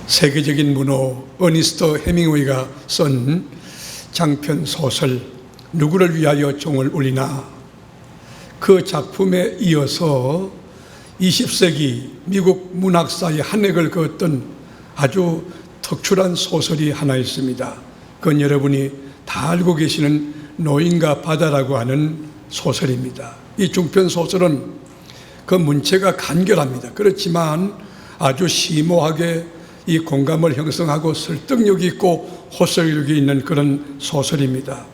세계적인 문호 어니스트 해밍웨이가 쓴 장편 소설 누구를 위하여 종을 울리나, 그 작품에 이어서 20세기 미국 문학사의 한 획을 그었던 아주 특출한 소설이 하나 있습니다. 그건 여러분이 다 알고 계시는 노인과 바다라고 하는 소설입니다. 이 중편 소설은 그 문체가 간결합니다. 그렇지만 아주 심오하게 이 공감을 형성하고 설득력이 있고 호소력이 있는 그런 소설입니다.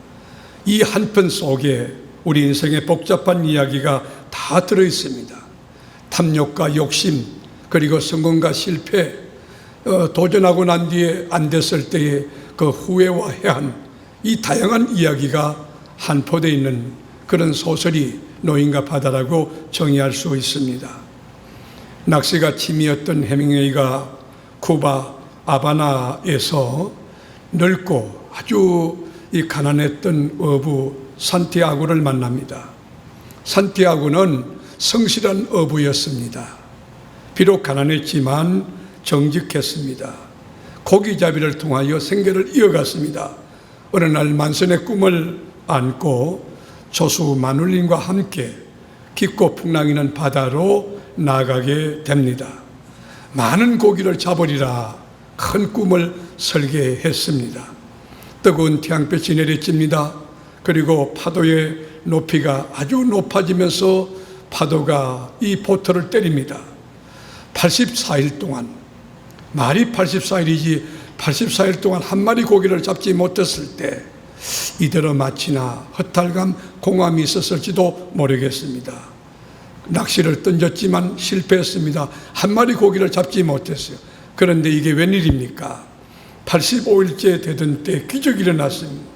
이 한 편 속에 우리 인생의 복잡한 이야기가 다 들어있습니다. 탐욕과 욕심, 그리고 성공과 실패, 도전하고 난 뒤에 안 됐을 때의 그 후회와 해안, 이 다양한 이야기가 한포되어 있는 그런 소설이 노인과 바다라고 정의할 수 있습니다. 낚시가 취미였던 해밍웨이가 쿠바 아바나에서 넓고 아주 이 가난했던 어부 산티아고를 만납니다. 산티아고는 성실한 어부였습니다. 비록 가난했지만 정직했습니다. 고기잡이를 통하여 생계를 이어갔습니다. 어느 날 만선의 꿈을 안고 조수 마눌린과 함께 깊고 풍랑이는 바다로 나가게 됩니다. 많은 고기를 잡으리라 큰 꿈을 설계했습니다. 뜨거운 태양볕이 내리칩니다. 그리고 파도의 높이가 아주 높아지면서 파도가 이 보트를 때립니다. 84일 동안, 말이 84일이지 84일 동안 한 마리 고기를 잡지 못했을 때 이대로 마치나 허탈감, 공함이 있었을지도 모르겠습니다. 낚시를 던졌지만 실패했습니다. 한 마리 고기를 잡지 못했어요. 그런데 이게 웬일입니까? 85일째 되던 때 기적이 일어났습니다.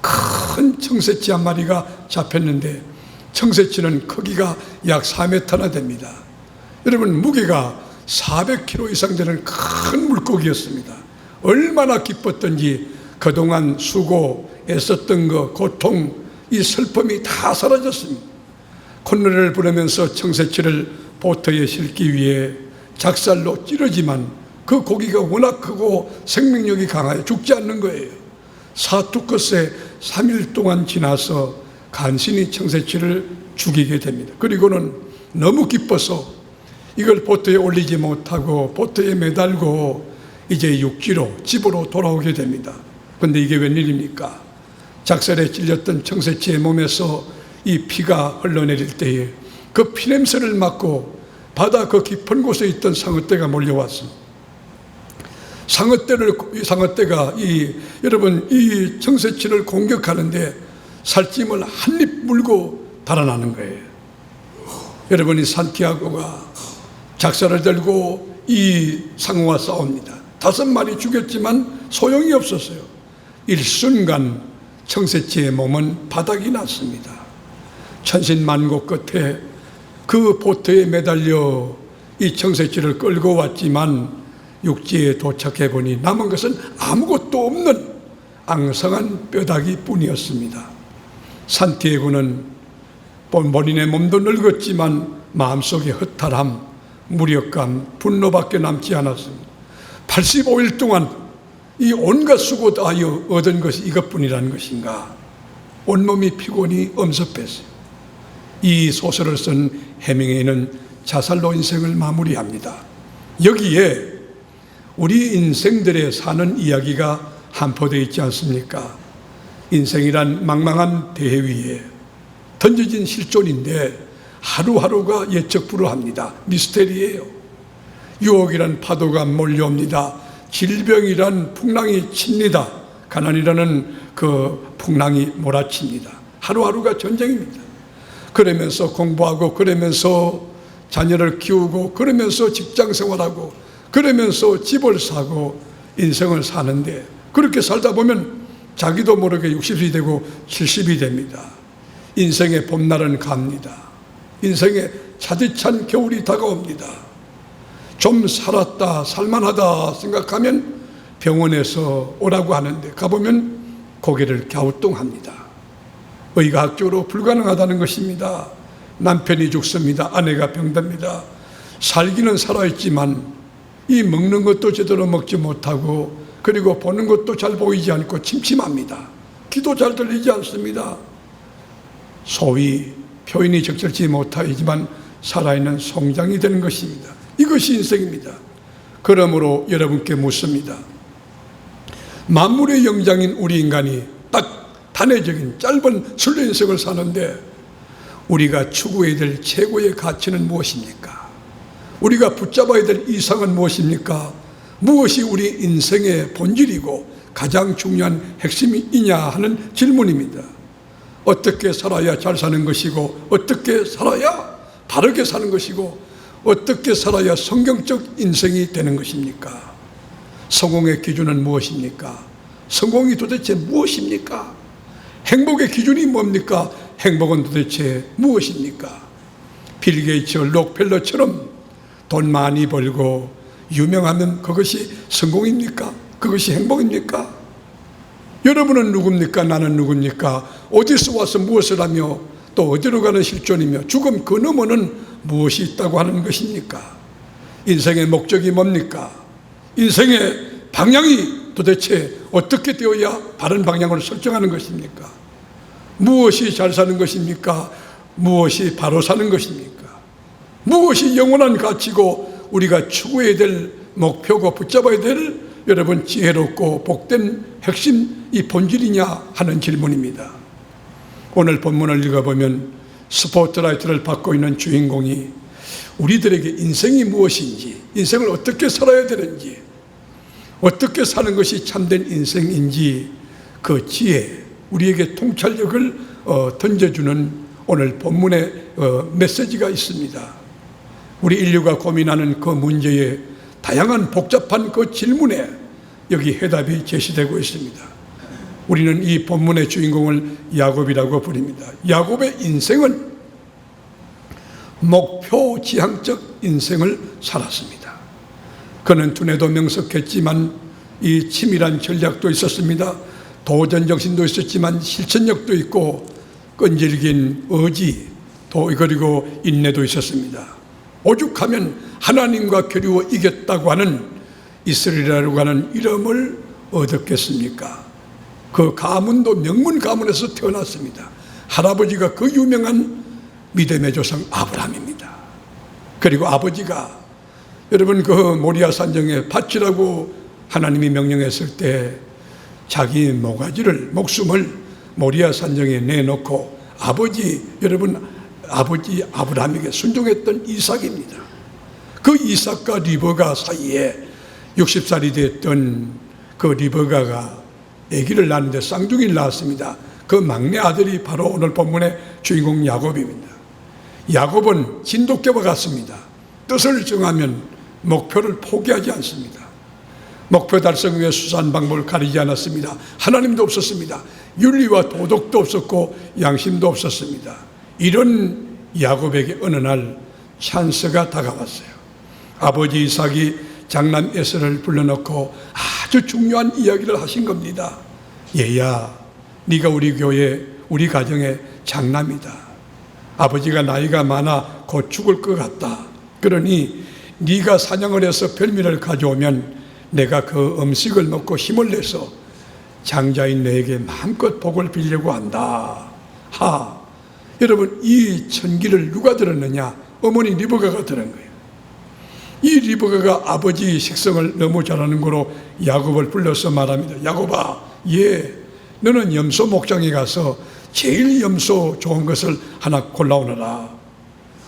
큰 청새치 한 마리가 잡혔는데 청새치는 크기가 약 4m나 됩니다. 여러분, 무게가 400kg 이상 되는 큰 물고기였습니다. 얼마나 기뻤던지 그동안 수고, 애썼던 것, 고통, 이 슬픔이 다 사라졌습니다. 콧노래를 부르면서 청새치를 보트에 실기 위해 작살로 찌르지만 그 고기가 워낙 크고 생명력이 강하여 죽지 않는 거예요. 사투 끝에 3일 동안 지나서 간신히 청새치를 죽이게 됩니다. 그리고는 너무 기뻐서 이걸 보트에 올리지 못하고 보트에 매달고 이제 육지로, 집으로 돌아오게 됩니다. 그런데 이게 웬일입니까? 작살에 찔렸던 청새치의 몸에서 이 피가 흘러내릴 때에 그 피냄새를 맡고 바다 그 깊은 곳에 있던 상어떼가 몰려왔습니다. 상어떼가 여러분 이 청새치를 공격하는데 살찜을 한 입 물고 달아나는 거예요. 여러분이 산티아고가 작살을 들고 이 상어와 싸웁니다. 5마리 죽였지만 소용이 없었어요. 일순간 청새치의 몸은 바닥이 났습니다. 천신만고 끝에 그 보트에 매달려 이 청새치를 끌고 왔지만 육지에 도착해 보니 남은 것은 아무것도 없는 앙상한 뼈다귀 뿐이었습니다. 산티아고는 본인의 몸도 늙었지만 마음속에 허탈함, 무력감, 분노밖에 남지 않았습니다. 85일 동안 이 온갖 수고 다하여 얻은 것이 이것뿐이라는 것인가? 온몸이 피곤이 엄습했어요. 이 소설을 쓴 해밍웨이는 자살로 인생을 마무리합니다. 여기에 우리 인생들의 사는 이야기가 한포되어 있지 않습니까? 인생이란 망망한 대해 위에 던져진 실존인데 하루하루가 예측 불허합니다. 미스테리예요. 유혹이란 파도가 몰려옵니다. 질병이란 풍랑이 칩니다. 가난이라는 그 풍랑이 몰아칩니다. 하루하루가 전쟁입니다. 그러면서 공부하고, 그러면서 자녀를 키우고, 그러면서 직장 생활하고, 그러면서 집을 사고 인생을 사는데, 그렇게 살다 보면 자기도 모르게 60이 되고 70이 됩니다. 인생의 봄날은 갑니다. 인생의 차디찬 겨울이 다가옵니다. 좀 살았다, 살만하다 생각하면 병원에서 오라고 하는데 가보면 고개를 갸우뚱합니다. 의학적으로 불가능하다는 것입니다. 남편이 죽습니다. 아내가 병듭니다. 살기는 살아있지만 이 먹는 것도 제대로 먹지 못하고 그리고 보는 것도 잘 보이지 않고 침침합니다. 귀도 잘 들리지 않습니다. 소위 표현이 적절치 못하지만 살아있는 송장이 되는 것입니다. 이것이 인생입니다. 그러므로 여러분께 묻습니다. 만물의 영장인 우리 인간이 딱 단회적인 짧은 순례 인생을 사는데 우리가 추구해야 될 최고의 가치는 무엇입니까? 우리가 붙잡아야 될 이상은 무엇입니까? 무엇이 우리 인생의 본질이고 가장 중요한 핵심이냐 하는 질문입니다. 어떻게 살아야 잘 사는 것이고 어떻게 살아야 바르게 사는 것이고 어떻게 살아야 성경적 인생이 되는 것입니까? 성공의 기준은 무엇입니까? 성공이 도대체 무엇입니까? 행복의 기준이 뭡니까? 행복은 도대체 무엇입니까? 빌 게이츠, 록펠러처럼 돈 많이 벌고 유명하면 그것이 성공입니까? 그것이 행복입니까? 여러분은 누굽니까? 나는 누굽니까? 어디서 와서 무엇을 하며 또 어디로 가는 실존이며 죽음 그 너머는 무엇이 있다고 하는 것입니까? 인생의 목적이 뭡니까? 인생의 방향이 도대체 어떻게 되어야 바른 방향으로 설정하는 것입니까? 무엇이 잘 사는 것입니까? 무엇이 바로 사는 것입니까? 무엇이 영원한 가치고 우리가 추구해야 될 목표고 붙잡아야 될 여러분 지혜롭고 복된 핵심 이 본질이냐 하는 질문입니다. 오늘 본문을 읽어보면 스포트라이트를 받고 있는 주인공이 우리들에게 인생이 무엇인지, 인생을 어떻게 살아야 되는지, 어떻게 사는 것이 참된 인생인지 그 지혜, 우리에게 통찰력을 던져주는 오늘 본문의 메시지가 있습니다. 우리 인류가 고민하는 그 문제에 다양한 복잡한 그 질문에 여기 해답이 제시되고 있습니다. 우리는 이 본문의 주인공을 야곱이라고 부릅니다. 야곱의 인생은 목표 지향적 인생을 살았습니다. 그는 두뇌도 명석했지만 이 치밀한 전략도 있었습니다. 도전 정신도 있었지만 실천력도 있고 끈질긴 의지 또 그리고 인내도 있었습니다. 오죽하면 하나님과 겨루어 이겼다고 하는 이스라엘이라고 하는 이름을 얻었겠습니까? 그 가문도 명문 가문에서 태어났습니다. 할아버지가 그 유명한 믿음의 조상 아브라함입니다. 그리고 아버지가 여러분 그 모리아 산정에 바치라고 하나님이 명령했을 때 자기 목숨을 모리아 산정에 내놓고 아버지 아브라함에게 순종했던 이삭입니다. 그 이삭과 리브가 사이에 60살이 됐던 그 리브가가 아기를 낳는데 쌍둥이를 낳았습니다. 그 막내 아들이 바로 오늘 본문의 주인공 야곱입니다. 야곱은 진돗개와 같습니다. 뜻을 정하면 목표를 포기하지 않습니다. 목표 달성 위해 수사한 방법을 가리지 않았습니다. 하나님도 없었습니다. 윤리와 도덕도 없었고 양심도 없었습니다. 이런 야곱에게 어느 날 찬스가 다가왔어요. 아버지 이삭이 장남 에서를 불러놓고 아주 중요한 이야기를 하신 겁니다. 얘야, 네가 우리 교회, 우리 가정의 장남이다. 아버지가 나이가 많아 곧 죽을 것 같다. 그러니 네가 사냥을 해서 별미를 가져오면 내가 그 음식을 먹고 힘을 내서 장자인 너에게 마음껏 복을 빌려고 한다. 여러분 이 천기를 누가 들었느냐? 어머니 리브가가 들은 거예요. 이 리브가가 아버지 식성을 너무 잘하는 거로 야곱을 불러서 말합니다. 야곱아, 너는 염소 목장에 가서 제일 염소 좋은 것을 하나 골라오너라.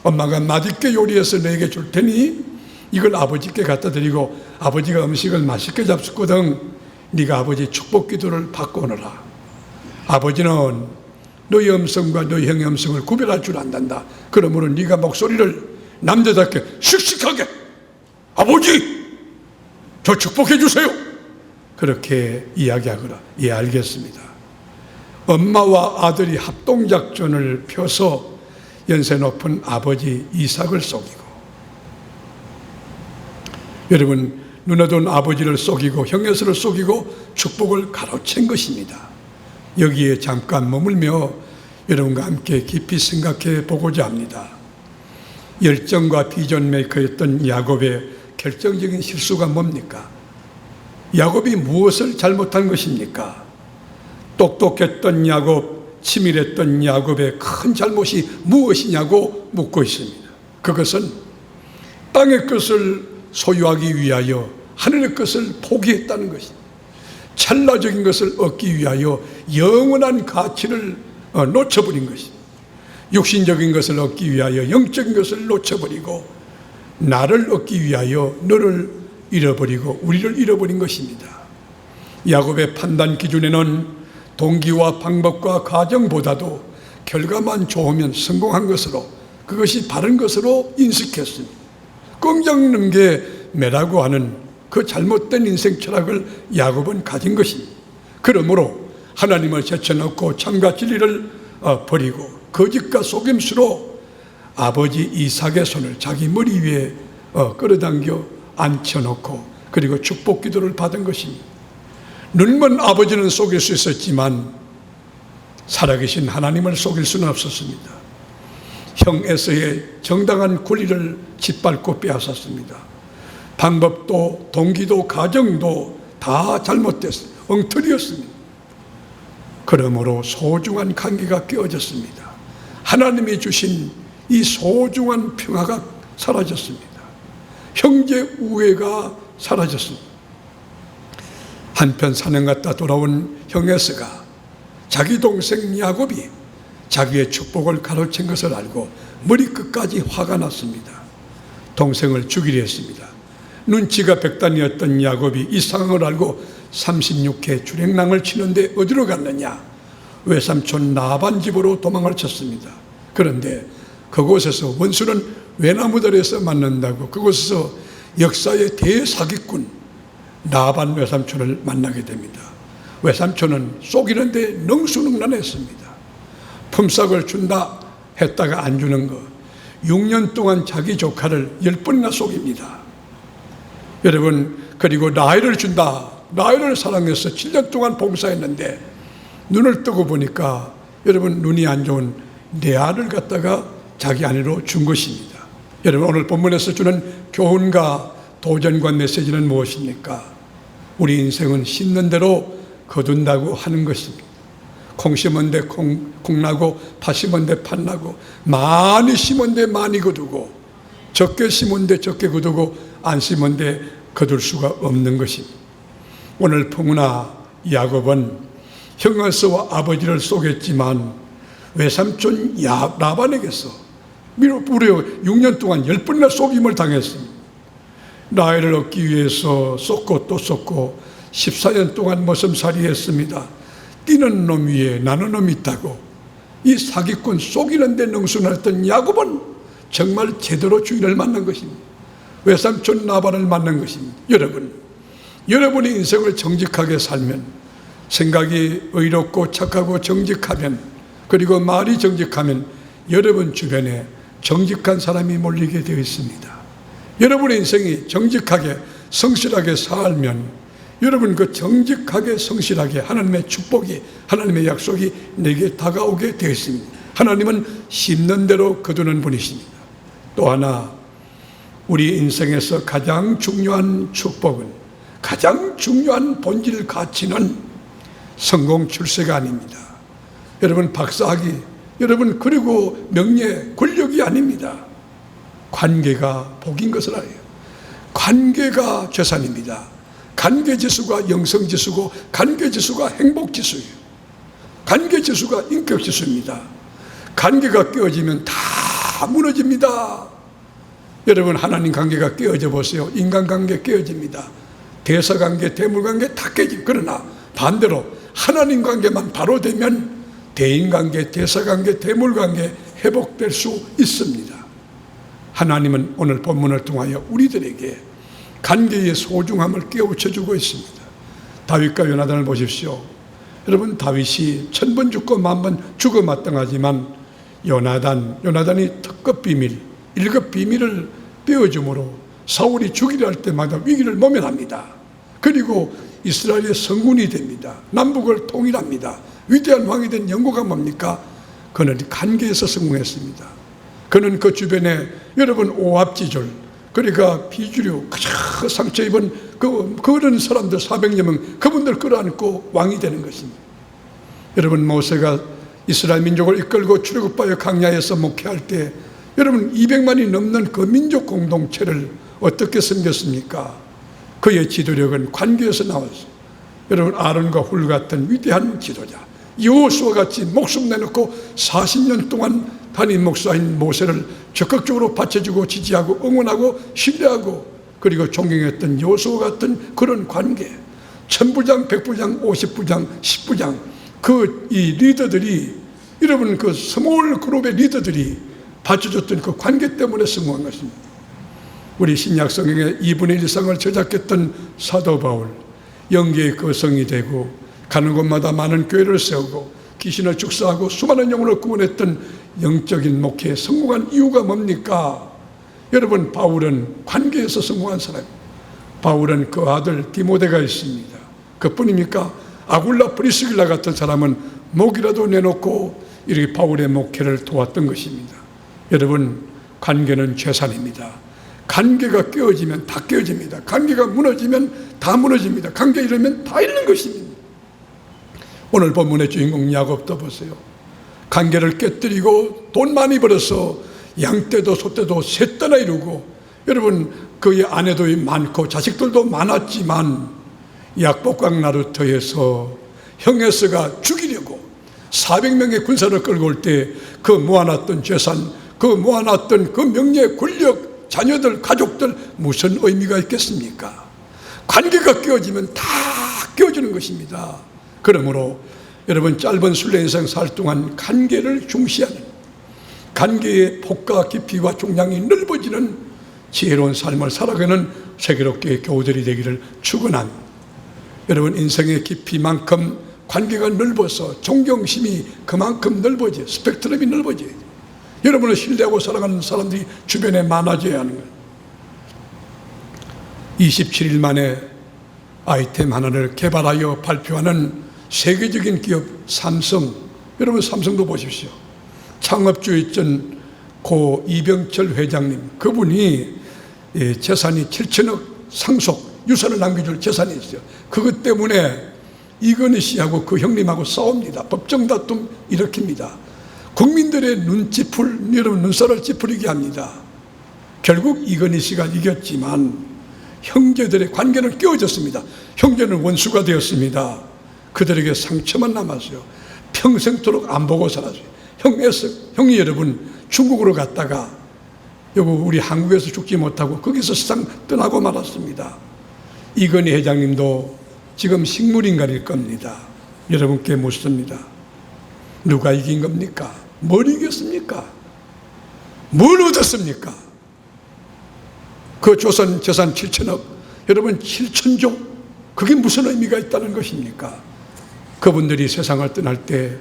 엄마가 맛있게 요리해서 너에게 줄 테니 이걸 아버지께 갖다 드리고 아버지가 음식을 맛있게 잡수거든 네가 아버지 축복 기도를 받고 오너라. 아버지는 너희 음성과 너희 형의 음성을 구별할 줄 안단다. 그러므로 네가 목소리를 남자답게 씩씩하게 아버지 저 축복해 주세요 그렇게 이야기하거라. 예, 알겠습니다. 엄마와 아들이 합동작전을 펴서 연세 높은 아버지 이삭을 속이고 여러분 눈에 둔 아버지를 속이고 형제를 속이고 축복을 가로챈 것입니다. 여기에 잠깐 머물며 여러분과 함께 깊이 생각해 보고자 합니다. 열정과 비전 메이커였던 야곱의 결정적인 실수가 뭡니까? 야곱이 무엇을 잘못한 것입니까? 똑똑했던 야곱, 치밀했던 야곱의 큰 잘못이 무엇이냐고 묻고 있습니다. 그것은 땅의 것을 소유하기 위하여 하늘의 것을 포기했다는 것입니다. 찰나적인 것을 얻기 위하여 영원한 가치를 놓쳐버린 것입니다. 육신적인 것을 얻기 위하여 영적인 것을 놓쳐버리고 나를 얻기 위하여 너를 잃어버리고 우리를 잃어버린 것입니다. 야곱의 판단 기준에는 동기와 방법과 과정보다도 결과만 좋으면 성공한 것으로, 그것이 바른 것으로 인식했습니다. công 게 매라고 하는 그 잘못된 인생 철학을 야곱은 가진 것입니다. 그러므로 하나님을 제쳐놓고 참과 진리를 버리고 거짓과 속임수로 아버지 이삭의 손을 자기 머리 위에 끌어당겨 앉혀놓고 그리고 축복 기도를 받은 것입니다. 눈먼 아버지는 속일 수 있었지만 살아계신 하나님을 속일 수는 없었습니다. 형 에서의 정당한 권리를 짓밟고 빼앗았습니다. 방법도 동기도 가정도 다 잘못됐습니다. 엉터리였습니다. 그러므로 소중한 관계가 깨어졌습니다. 하나님이 주신 이 소중한 평화가 사라졌습니다. 형제 우애가 사라졌습니다. 한편 사냥 갔다 돌아온 형 에서가 자기 동생 야곱이 자기의 축복을 가로챈 것을 알고 머리끝까지 화가 났습니다. 동생을 죽이려 했습니다. 눈치가 백단이었던 야곱이 이 상황을 알고 36회 주랭랑을 치는데 어디로 갔느냐? 외삼촌 라반 집으로 도망을 쳤습니다. 그런데 그곳에서 원수는 외나무들에서 만난다고 그곳에서 역사의 대사기꾼 라반 외삼촌을 만나게 됩니다. 외삼촌은 속이는데 능수능란했습니다. 품삯을 준다 했다가 안 주는 거, 6년 동안 자기 조카를 10번이나 속입니다. 여러분, 그리고 라헬을 준다, 라헬을 사랑해서 7년 동안 봉사했는데 눈을 뜨고 보니까 여러분 눈이 안 좋은 레아를 갖다가 자기 아내로 준 것입니다. 여러분, 오늘 본문에서 주는 교훈과 도전과 메시지는 무엇입니까? 우리 인생은 심는 대로 거둔다고 하는 것입니다. 콩 심은 데 콩 나고 팥 심은 데 팥 나고 많이 심은 데 많이 거두고 적게 심은 데 적게 거두고 안 심은 데 거둘 수가 없는 것입니다. 오늘 풍우나 야곱은 형에서와 아버지를 속였지만 외삼촌 라반에게서 무려 6년 동안 10번이나 속임을 당했습니다. 라헬을 얻기 위해서 속고 또 속고 14년 동안 머슴살이 했습니다. 뛰는 놈 위에 나는 놈이 있다고 이 사기꾼 속이는 데 능수했던 야곱은 정말 제대로 주인을 만난 것입니다. 외삼촌 라반을 만난 것입니다. 여러분의 인생을 정직하게 살면, 생각이 의롭고 착하고 정직하면, 그리고 말이 정직하면 여러분 주변에 정직한 사람이 몰리게 되어 있습니다. 여러분의 인생이 정직하게 성실하게 살면 여러분 그 정직하게 성실하게 하나님의 축복이, 하나님의 약속이 내게 다가오게 되어 있습니다. 하나님은 심는 대로 거두는 분이십니다. 또 하나, 우리 인생에서 가장 중요한 축복은, 가장 중요한 본질 가치는 성공 출세가 아닙니다. 여러분 박사학위, 여러분 그리고 명예, 권력이 아닙니다. 관계가 복인 것을 알아요. 관계가 재산입니다. 관계지수가 영성지수고 관계지수가 행복지수예요. 관계지수가 인격지수입니다. 관계가 깨어지면 다 무너집니다. 여러분 하나님 관계가 깨어져 보세요. 인간관계 깨어집니다. 대사관계, 대물관계 다 깨집니다. 그러나 반대로 하나님 관계만 바로 되면 대인관계, 대사관계, 대물관계 회복될 수 있습니다. 하나님은 오늘 본문을 통하여 우리들에게 관계의 소중함을 깨우쳐주고 있습니다. 다윗과 요나단을 보십시오. 여러분 다윗이 1000번 죽고 10,000번 죽어 마땅하지만 요나단이 특급 비밀, 1급 비밀을 빼어줌으로 사울이 죽이려 할 때마다 위기를 모면합니다. 그리고 이스라엘의 성군이 됩니다. 남북을 통일합니다. 위대한 왕이 된 연고가 뭡니까? 그는 관계에서 성공했습니다. 그는 그 주변에 여러분 오합지졸, 그러니까 비주류 그 상처 입은 그런 사람들 400여 명 그분들 끌어안고 왕이 되는 것입니다. 여러분, 모세가 이스라엘 민족을 이끌고 출애굽하여 광야에서 목회할 때 여러분 200만이 넘는 그 민족 공동체를 어떻게 섬겼습니까? 그의 지도력은 관계에서 나왔어요. 여러분, 아론과 훌 같은 위대한 지도자, 여호수아 같이 목숨 내놓고 40년 동안 담임 목사인 모세를 적극적으로 받쳐주고 지지하고 응원하고 신뢰하고 그리고 존경했던 여호수아 같은 그런 관계, 천부장, 백부장, 50부장, 10부장 이 리더들이 여러분 그 스몰 그룹의 리더들이 받쳐줬던 그 관계 때문에 성공한 것입니다. 우리 신약 성경의 2분의 1 이상을 저작했던 사도 바울, 영계의 거성이 되고 가는 곳마다 많은 교회를 세우고 귀신을 축사하고 수많은 영혼을 구원했던 영적인 목회에 성공한 이유가 뭡니까? 여러분, 바울은 관계에서 성공한 사람입니다. 바울은 그 아들 디모데가 있습니다. 그뿐입니까? 아굴라 프리스길라 같은 사람은 목이라도 내놓고 이렇게 바울의 목회를 도왔던 것입니다. 여러분, 관계는 재산입니다. 관계가 깨어지면 다 깨어집니다. 관계가 무너지면 다 무너집니다. 관계 잃으면 다 잃는 것입니다. 오늘 본문의 주인공 야곱도 보세요. 관계를 깨뜨리고 돈 많이 벌어서 양떼도 소떼도 셋째나 이루고 여러분 그의 아내도 많고 자식들도 많았지만 약복강 나루터에서 형에서가 죽이려고 400명의 군사를 끌고 올 때 그 모아놨던 재산, 그 모아놨던 그 명예, 권력, 자녀들, 가족들 무슨 의미가 있겠습니까? 관계가 깨어지면 다 깨어지는 것입니다. 그러므로 여러분, 짧은 순례 인생 살 동안 관계를 중시하는, 관계의 폭과 깊이와 종량이 넓어지는 지혜로운 삶을 살아가는 세계롭게 교우들이 되기를 축원합니다. 여러분, 인생의 깊이만큼 관계가 넓어서 존경심이 그만큼 넓어져요. 스펙트럼이 넓어져요. 여러분을 신뢰하고 살아가는 사람들이 주변에 많아져야 하는 거예요. 27일 만에 아이템 하나를 개발하여 발표하는 세계적인 기업 삼성, 여러분 삼성도 보십시오. 창업주였던 고 이병철 회장님, 그분이 재산이 7천억 상속 유산을 남겨줄 재산이 있어요. 그것 때문에 이건희 씨하고 그 형님하고 싸웁니다. 법정 다툼 일으킵니다. 국민들의 여러분 눈살을 찌푸리게 합니다. 결국 이건희 씨가 이겼지만 형제들의 관계는 깨어졌습니다. 형제는 원수가 되었습니다. 그들에게 상처만 남았어요. 평생토록 안 보고 살았어요. 형이 여러분 중국으로 갔다가 우리 한국에서 죽지 못하고 거기서 세상 떠나고 말았습니다. 이건희 회장님도 지금 식물인간일 겁니다. 여러분께 묻습니다. 누가 이긴 겁니까? 뭘 이겼습니까? 뭘 얻었습니까? 그 조선 재산 7천억, 여러분 7천조, 그게 무슨 의미가 있다는 것입니까? 그분들이 세상을 떠날 때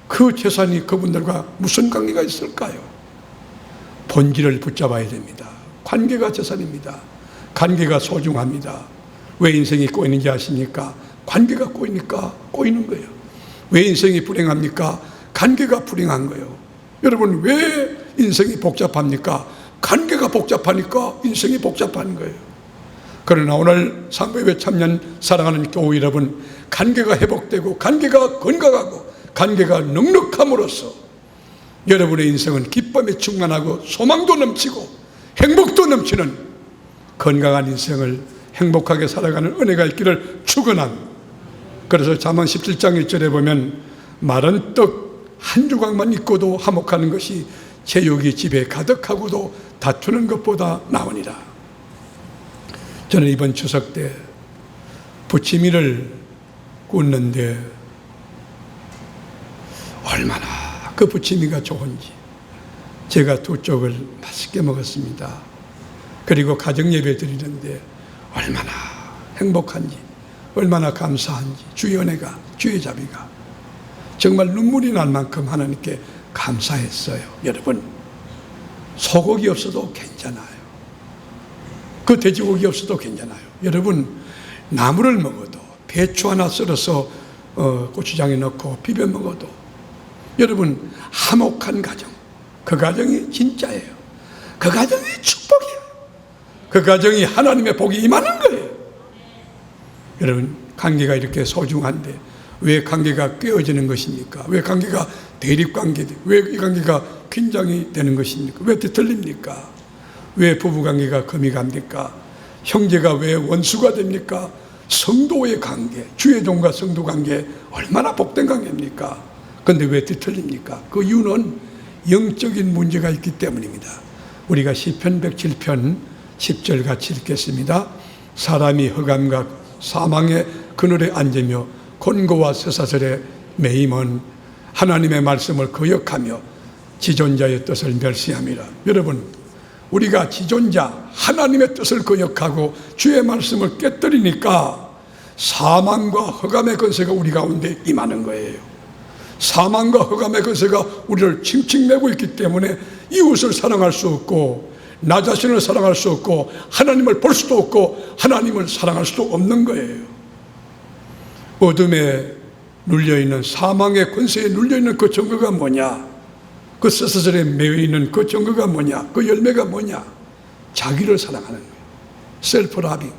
그 재산이 그분들과 무슨 관계가 있을까요? 본질을 붙잡아야 됩니다. 관계가 재산입니다. 관계가 소중합니다. 왜 인생이 꼬이는지 아십니까? 관계가 꼬이니까 꼬이는 거예요. 왜 인생이 불행합니까? 관계가 불행한 거예요. 여러분, 왜 인생이 복잡합니까? 관계가 복잡하니까 인생이 복잡한 거예요. 그러나 오늘 상부예배 참여한 사랑하는 교우 여러분, 관계가 회복되고 관계가 건강하고 관계가 넉넉함으로써 여러분의 인생은 기쁨에 충만하고 소망도 넘치고 행복도 넘치는 건강한 인생을 행복하게 살아가는 은혜가 있기를 축원합니다. 그래서 잠언 17장 1절에 보면 마른 떡 한 조각만 있고도 화목하는 것이 제육이 집에 가득하고도 다투는 것보다 나으니라. 저는 이번 추석 때 부치미를 굽는데 얼마나 그 부치미가 좋은지 제가 두 쪽을 맛있게 먹었습니다. 그리고 가정예배 드리는데 얼마나 행복한지, 얼마나 감사한지, 주의 은혜가, 주의 자비가 정말 눈물이 날 만큼 하나님께 감사했어요. 여러분, 소고기 없어도 괜찮아요. 그 돼지고기 없어도 괜찮아요. 여러분, 나물을 먹어도, 배추 하나 썰어서 고추장에 넣고 비벼 먹어도, 여러분, 화목한 가정, 그 가정이 진짜예요. 그 가정이 축복이에요. 그 가정이 하나님의 복이 임하는 거예요. 여러분, 관계가 이렇게 소중한데 왜 관계가 깨어지는 것입니까? 왜 관계가 대립관계, 왜 이 관계가 긴장이 되는 것입니까? 왜 뒤틀립니까? 왜 부부관계가 금이 갑니까? 형제가 왜 원수가 됩니까? 성도의 관계, 주의 종과 성도 관계 얼마나 복된 관계입니까? 그런데 왜 뒤틀립니까? 그 이유는 영적인 문제가 있기 때문입니다. 우리가 시편 107편 10절 같이 읽겠습니다. 사람이 흑암과 사망의 그늘에 앉으며 곤고와 쇠사슬에 매임은 하나님의 말씀을 거역하며 지존자의 뜻을 멸시함이라. 여러분, 우리가 지존자 하나님의 뜻을 거역하고 주의 말씀을 깨뜨리니까 사망과 흑암의 권세가 우리 가운데 임하는 거예요. 사망과 흑암의 권세가 우리를 칭칭매고 있기 때문에 이웃을 사랑할 수 없고 나 자신을 사랑할 수 없고 하나님을 볼 수도 없고 하나님을 사랑할 수도 없는 거예요. 어둠에 눌려있는, 사망의 권세에 눌려있는 그 증거가 뭐냐? 그 쇠사슬에 매여있는 그 증거가 뭐냐? 그 열매가 뭐냐? 자기를 사랑하는 거예요. 셀프 라빙.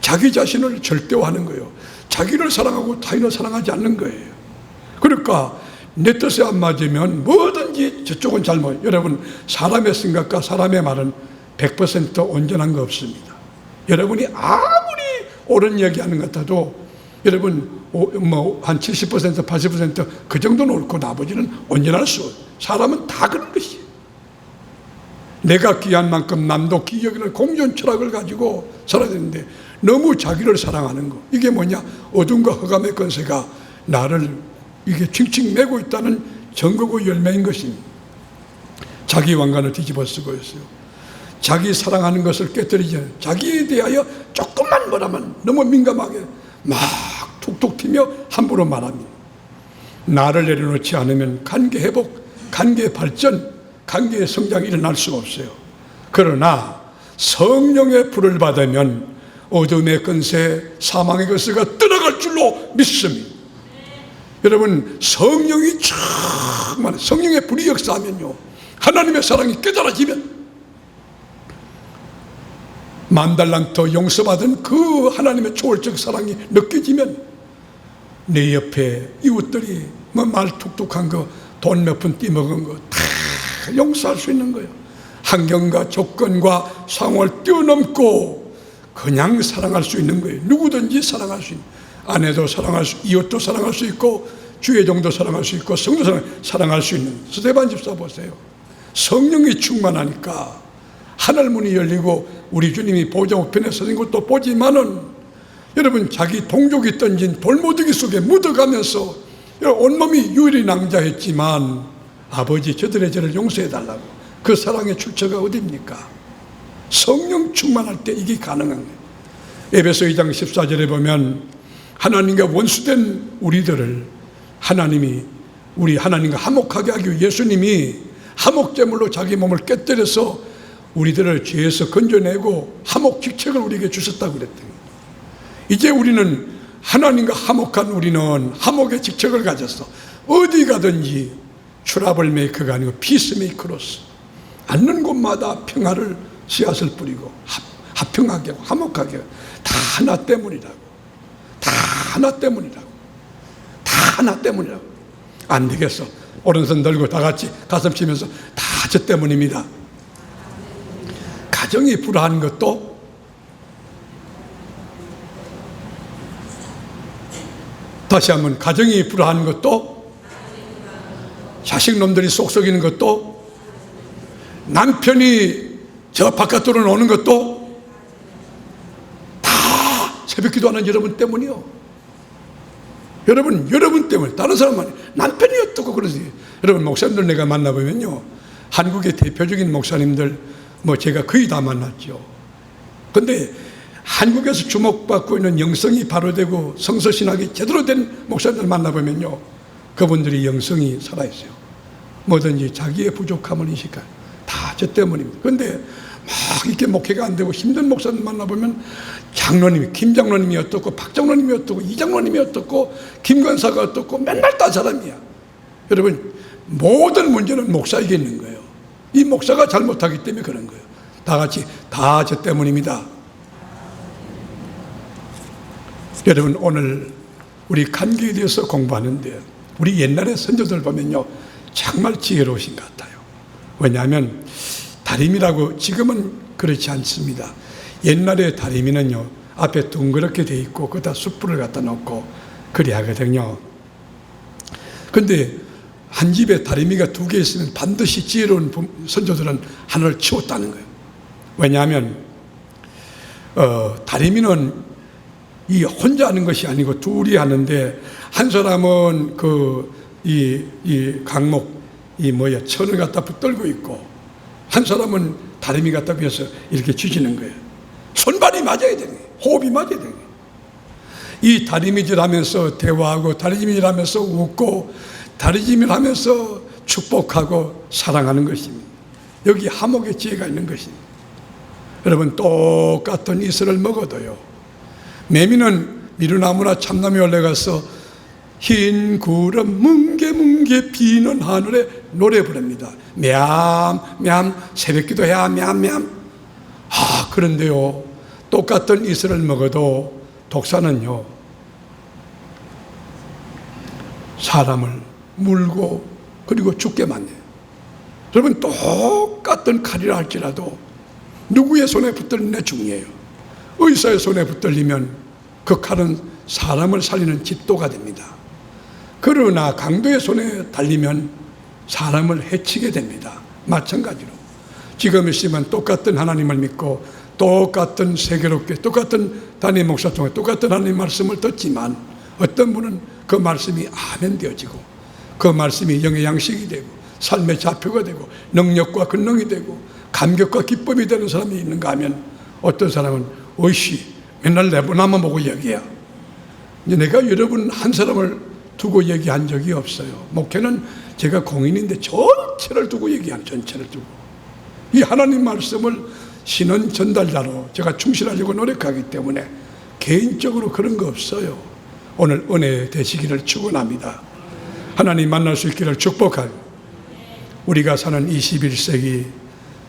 자기 자신을 절대화하는 거예요. 자기를 사랑하고 타인을 사랑하지 않는 거예요. 그러니까 내 뜻에 안 맞으면 뭐든지 저쪽은 잘못. 여러분, 사람의 생각과 사람의 말은 100% 온전한 거 없습니다. 여러분이 아무리 옳은 얘기하는 것 같아도 여러분 한 70% 80% 정도는 옳고 나머지는 온전할 수 없어요. 사람은 다 그런 것이에요. 내가 귀한 만큼 남도 귀 여기는 공존 철학을 가지고 살아야 되는데 너무 자기를 사랑하는 거, 이게 뭐냐? 어둠과 흑암의 권세가 나를 이게 칭칭 매고 있다는 증거고 열매인 것입니다. 자기 왕관을 뒤집어 쓰고 있어요. 자기 사랑하는 것을 깨뜨리지 않아요. 자기에 대하여 조금만 뭐라면 너무 민감하게 막 툭툭 튀며 함부로 말합니다. 나를 내려놓지 않으면 관계 회복, 관계 발전, 관계의 성장이 일어날 수가 없어요. 그러나 성령의 불을 받으면 어둠의 권세, 사망의 권세가 떠나갈 줄로 믿습니다. 여러분, 성령이 정말 성령의 불이 역사하면요, 하나님의 사랑이 깨달아지면 만달란트 용서받은 그 하나님의 초월적 사랑이 느껴지면 내 옆에 이웃들이 뭐 말 툭툭한 거, 돈 몇 푼 띠먹은 거 다 용서할 수 있는 거예요. 환경과 조건과 상황을 뛰어넘고 그냥 사랑할 수 있는 거예요. 누구든지 사랑할 수 있는, 아내도 사랑할 수, 이웃도 사랑할 수 있고 주의 종도 사랑할 수 있고 성도 사랑할 수 있는. 스데반 집사 보세요. 성령이 충만하니까 하늘문이 열리고 우리 주님이 보좌 우편에 서신 것도 보지만은 여러분, 자기 동족이 던진 돌무더기 속에 묻어가면서 온몸이 유일히 낭자했지만 아버지, 저들의 죄를 용서해달라고. 그 사랑의 출처가 어디입니까? 성령 충만할 때 이게 가능한 거예요. 에베소 2장 14절에 보면 하나님과 원수된 우리들을 하나님이, 우리 하나님과 화목하게 하기 위해 예수님이 화목제물로 자기 몸을 깨뜨려서 우리들을 죄에서 건져내고 화목 직책을 우리에게 주셨다고 그랬던 거예요. 이제 우리는 하나님과 화목한 우리는 화목의 직책을 가졌어. 어디 가든지 트러블 메이커가 아니고 피스메이커로서 앉는 곳마다 평화를 씨앗을 뿌리고 화평하게 하고 화목하게 하고. 다 하나 때문이라고. 다 하나 때문이라고. 다 하나 때문이라고. 안 되겠어. 오른손 들고 다 같이 가슴 치면서 다 저 때문입니다. 가정이 불화한 것도 다시 한번, 가정이 불화한 것도, 자식놈들이 속썩이는 것도, 남편이 저 바깥으로 노는 것도 다 새벽 기도하는 여러분 때문이요. 여러분 때문에. 다른 사람은 남편이 어떻고 그러지. 여러분, 목사님들 내가 만나보면요, 한국의 대표적인 목사님들 뭐 제가 거의 다 만났죠. 근데 한국에서 주목받고 있는 영성이 바로되고 성서신학이 제대로 된 목사님들 만나보면요, 그분들이 영성이 살아있어요. 뭐든지 자기의 부족함을 인식할. 다 저 때문입니다. 그런데 막 이렇게 목회가 안 되고 힘든 목사님 만나보면 장로님이, 김 장로님이 어떻고 박 장로님이 어떻고 이 장로님이 어떻고 김관사가 어떻고 맨날 딴 사람이야. 여러분, 모든 문제는 목사에게 있는 거예요. 이 목사가 잘못하기 때문에 그런 거예요. 다 같이 다 저 때문입니다. 여러분, 오늘 우리 관계에 대해서 공부하는데 우리 옛날의 선조들 보면요, 정말 지혜로우신 것 같아요. 왜냐하면 다리미라고, 지금은 그렇지 않습니다. 옛날에 다리미는요, 앞에 둥그렇게 돼 있고 거기다 숯불을 갖다 놓고 그리 하거든요. 근데 한 집에 다리미가 2개 있으면 반드시 지혜로운 선조들은 하나를 치웠다는 거예요. 왜냐하면 다리미는 이 혼자 하는 것이 아니고 둘이 하는데, 한 사람은 이 강목, 천을 갖다 붙들고 있고, 한 사람은 다리미 갖다 위해서 이렇게 쥐지는 거예요. 손발이 맞아야 되는 거예요. 호흡이 맞아야 되는 거예요. 이 다리미질 하면서 대화하고, 다리미질 하면서 웃고, 다리미질 하면서 축복하고 사랑하는 것입니다. 여기 화목의 지혜가 있는 것입니다. 여러분, 똑같은 이슬을 먹어도요, 매미는 미루나무나 참나무에 올라가서 흰 구름 뭉게뭉게 비는 하늘에 노래 부릅니다. 냠냠, 새벽기도 해야 냠냠. 그런데요, 똑같은 이슬을 먹어도 독사는요, 사람을 물고 그리고 죽게 만들어요. 여러분, 똑같은 칼이라 할지라도 누구의 손에 붙들리면 중요해요. 의사의 손에 붙들리면 그 칼은 사람을 살리는 집도가 됩니다. 그러나 강도의 손에 달리면 사람을 해치게 됩니다. 마찬가지로 지금 이 시간 똑같은 하나님을 믿고 똑같은 세계롭게 똑같은 담임 목사 통해 똑같은 하나님 말씀을 듣지만, 어떤 분은 그 말씀이 아멘 되어지고 그 말씀이 영의 양식이 되고 삶의 좌표가 되고 능력과 근능이 되고 감격과 기쁨이 되는 사람이 있는가 하면, 어떤 사람은 어이씨 맨날 내보나만 보고 얘기야. 내가 여러분 한 사람을 두고 얘기한 적이 없어요. 목회는 제가 공인인데 전체를 두고 얘기하는, 전체를 두고 이 하나님 말씀을 신은 전달자로 제가 충실하려고 노력하기 때문에 개인적으로 그런 거 없어요. 오늘 은혜 되시기를 축원합니다. 하나님 만날 수 있기를 축복하고, 우리가 사는 21세기,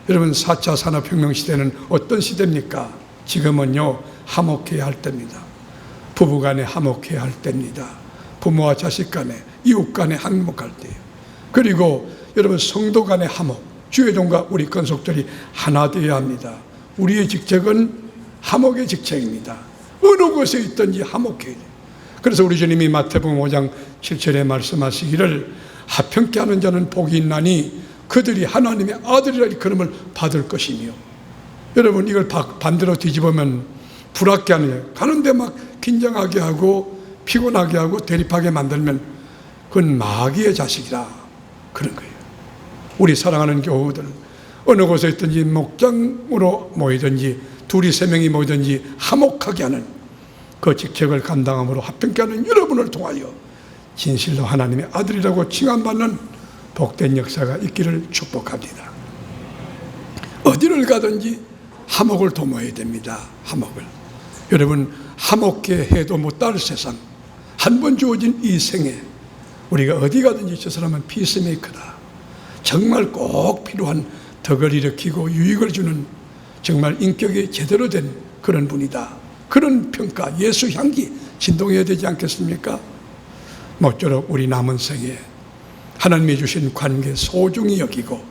여러분 4차 산업혁명 시대는 어떤 시대입니까? 지금은요, 화목해야 할 때입니다. 부부간에 화목해야 할 때입니다. 부모와 자식 간에, 이웃 간에 화목할 때예요. 그리고 여러분 성도 간의 화목, 주의 종과 우리 권속들이 하나 되어야 합니다. 우리의 직책은 화목의 직책입니다. 어느 곳에 있든지 화목해야 돼요. 그래서 우리 주님이 마태복음 5장 7절에 말씀하시기를, 화평케 하는 자는 복이 있나니 그들이 하나님의 아들이라 일컬음을 받을 것이며. 여러분, 이걸 반대로 뒤집으면 불합게 하는, 가는데 막 긴장하게 하고 피곤하게 하고 대립하게 만들면 그건 마귀의 자식이라, 그런 거예요. 우리 사랑하는 교우들, 어느 곳에 있든지 목장으로 모이든지 둘이 세 명이 모이든지 화목하게 하는 그 직책을 감당함으로 화평케 하는 여러분을 통하여 진실로 하나님의 아들이라고 칭함받는 복된 역사가 있기를 축복합니다. 어디를 가든지 화목을 도모해야 됩니다. 화목을. 여러분, 화목해 해도 못할 세상, 한 번 주어진 이 생에 우리가 어디 가든지 저 사람은 피스메이커다, 정말 꼭 필요한 덕을 일으키고 유익을 주는 정말 인격이 제대로 된 그런 분이다, 그런 평가, 예수 향기 진동해야 되지 않겠습니까? 모쪼록 우리 남은 생에 하나님이 주신 관계 소중히 여기고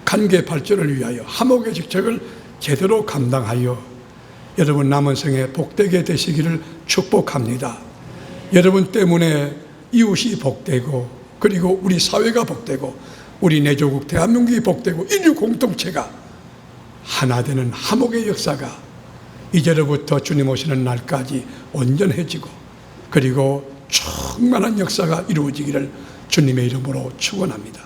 관계 발전을 위하여 화목의 직책을 제대로 감당하여 여러분 남은 생에 복되게 되시기를 축복합니다. 여러분 때문에 이웃이 복되고, 그리고 우리 사회가 복되고, 우리 내조국 대한민국이 복되고, 인류 공동체가 하나 되는 화목의 역사가 이제로부터 주님 오시는 날까지 온전해지고, 그리고 충만한 역사가 이루어지기를 주님의 이름으로 축원합니다.